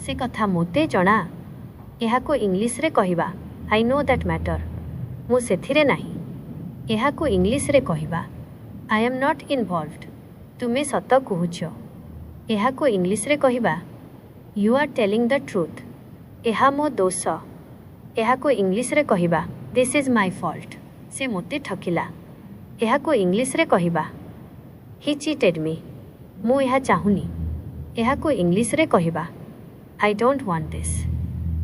से कथा मोते जणा एहा को इंग्लिश रे कहबा आई नो दैट मैटर मु सेथिरे नाही एहा को इंग्लिश रे कहबा आई एम नॉट इन्वॉल्वड तुमे सत कहूछ एहा को इंग्लिश रे कहबा you are telling the truth एहा मो दोष एहा को इंग्लिश रे कहबा दिस इज माय फॉल्ट से मोते ठकिला एहा को इंग्लिश रे कहबा ही चीटेड मी मु एहा चाहुनी एहा को इंग्लिश रे कहबा आई डोंट वांट दिस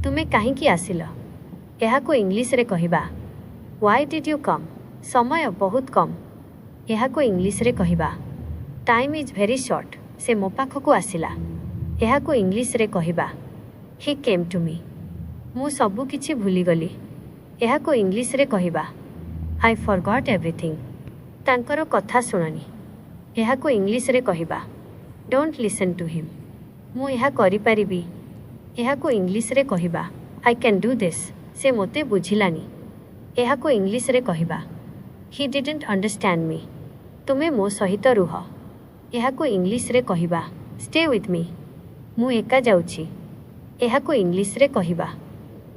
तुमे काहे की आसिल एहा को इंग्लिश रे कहबा व्हाई डिड यू कम समय बहुत कम एहा को इंग्लिश रे कहबा टाइम इज वेरी शॉर्ट से मो पाखक आसिला एहा को इंग्लिश रे कहबा ही केम टू मी मु सबु किछि भूली गली एहा को इंग्लिश रे कहबा आई फॉरगॉट एवरीथिंग तांकर कथा सुननी एहा को इंग्लिश रे कहबा डोंट लिसन टू हिम मु एहा करि परिबी एहा को इंग्लिश रे कहबा आई कैन डू दिस से मोते बुझिलानी एहा को इंग्लिश रे कहबा ही डिडंट अंडरस्टैंड मी तुमे मो सहित रुह एहा को इंग्लिश रे कहबा स्टे विथ मी मु एका जाउछि एहा को इंग्लिश रे कहबा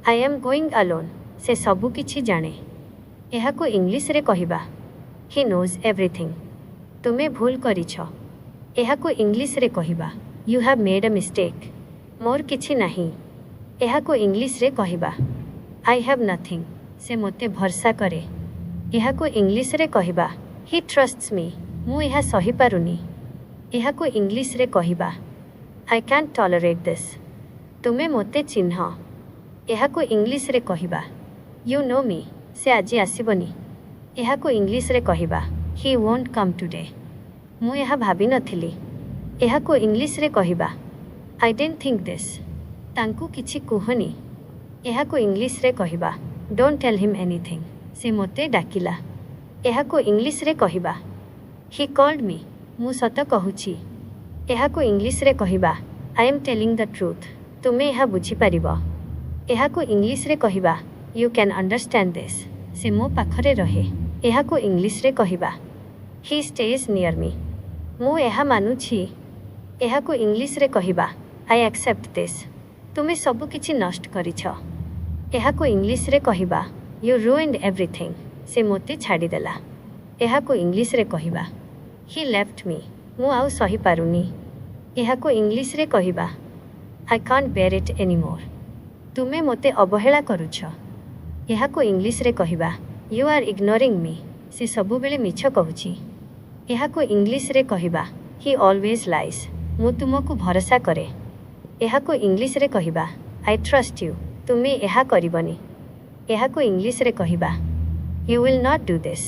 आई एम गोइंग अलोन से सबु किछि जाने एहा को इंग्लिश रे कहबा ही नोज एवरीथिंग तुमे भूल करिछ एहा को इंग्लिश रे कहबा you have made a mistake मोर किछि नाही एहा को इंग्लिश रे कहबा आई हैव नथिंग से मोते भरसा करे एहा को इंग्लिश रे कहबा ही ट्रस्ट्स मी मु एहा सही पारुनी एहा को इंग्लिश रे कहबा आई कैंट टॉलरेट दिस तुमे मोते चिन्ह एहा को इंग्लिश रे कहबा यू नो मी से आज आसीबनी एहा को इंग्लिश रे कहबा ही वोंट कम टुडे मु एहा भाबी नथिली एहा को इंग्लिश रे कहबा आई डिडंट थिंक दिस तांकु किछि कुहनी एहा को इंग्लिश रे कहबा डोंट टेल हिम एनीथिंग से मोते डाकिला एहा को इंग्लिश रे कहबा ही कॉल्ड मी मु सत कहूछि एहा को इंग्लिश रे कहबा I am telling the truth तुमे एहा बुझी पारिबो एहा को इंग्लिश रे कहबा यू कैन अंडरस्टैंड दिस से मो पाखरे रहे एहा को इंग्लिश रे कहबा ही स्टेज नियर मी मु एहा मानुछि एहा को इंग्लिश रे कहबा आई एक्सेप्ट दिस तुमे सब किछि नष्ट करिछ एहा को इंग्लिश रे कहबा यू रुइंड एवरीथिंग से मोते छाड़ी देला एहा को इंग्लिश रे कहबा ही लेफ्ट मी मु आउ सही पारुनी एहा को इंग्लिश रे कहबा I can't bear it anymore तुमे मोते अवहेला करूछ एहा को इंग्लिश रे कहबा यू आर इग्नोरिंग मी से सबु बेले मिछ कहूछि एहा को इंग्लिश रे कहबा ही ऑलवेज लाइज मु तुमको भरोसा करे एहा को इंग्लिश रे कहबा आई ट्रस्ट यू तुमे एहा करिबनी एहा को इंग्लिश रे कहबा you will not do this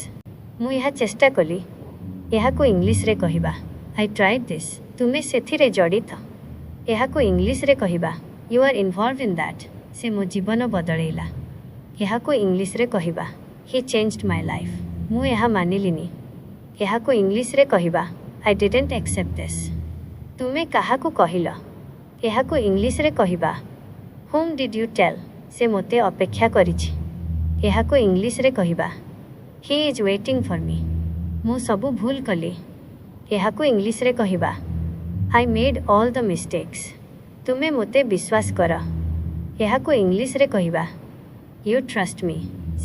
मु एहा चेष्टा कली एहा को इंग्लिश रे कहबा आई ट्राइड दिस तुमे सेथिरे जड़ित एहा को इंग्लिश रे कहबा you are involve in that से मो जीवन बदलैला एहा को इंग्लिश रे कहबा ही चेंज्ड माय लाइफ मु एहा मानिलिनी एहा को इंग्लिश रे कहबा आई डिडंट एक्सेप्ट दिस तुमे काहा को कहिला एहा को इंग्लिश रे कहबा होम डिड यू टेल से मोते अपेक्षा करिछि एहा को इंग्लिश रे कहबा he is waiting for me मु सबु भूल कली एहा को इंग्लिश रे कहबा I made all the mistakes तुमे मोते विश्वास कर एहा को इंग्लिश रे कहबा यू ट्रस्ट मी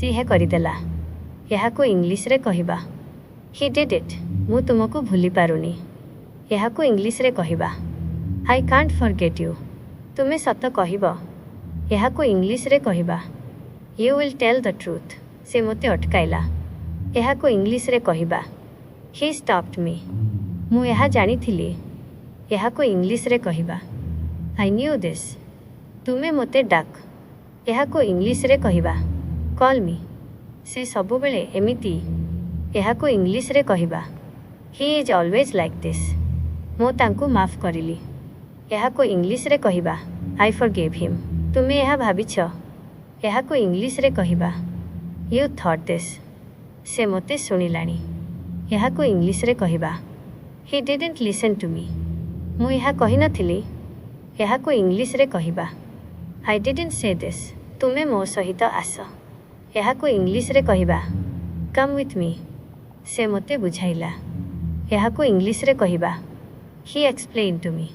सी हे करिदेला एहा को इंग्लिश रे कहबा ही डिड इट मु तुमको भूली पारुनी एहा को इंग्लिश रे कहबा आई कांट फॉरगेट यू तुमे सत कहबो एहा को इंग्लिश रे कहबा you will tell the truth से मोते अटकाइला एहा को इंग्लिश रे कहबा ही स्टॉप्ड मी मु एहा जानी थिली एहा को इंग्लिश रे कहबा आई न्यू दिस तुमे मोते डाक एहा को इंग्लिश रे कहबा कॉल मी से सबु बेले एमिति एहा को इंग्लिश रे कहबा he is always like this मु तांकु माफ करिली एहा को इंग्लिश रे कहबा आई फॉरगिव हिम तुमे एहा भाबिछ एहा को इंग्लिश रे कहबा यू थॉट दिस से मोते सुनिलानी एहा को इंग्लिश रे कहबा he didn't listen to me मु एहा कहि नथिली एहा को इंग्लिश रे कहबा आई डिडंट से दिस तुमे मो सहित आस एहा को इंग्लिश रे कहबा कम विथ मी से मोते बुझाइला एहा को इंग्लिश रे कहबा ही एक्सप्लेन टू मी।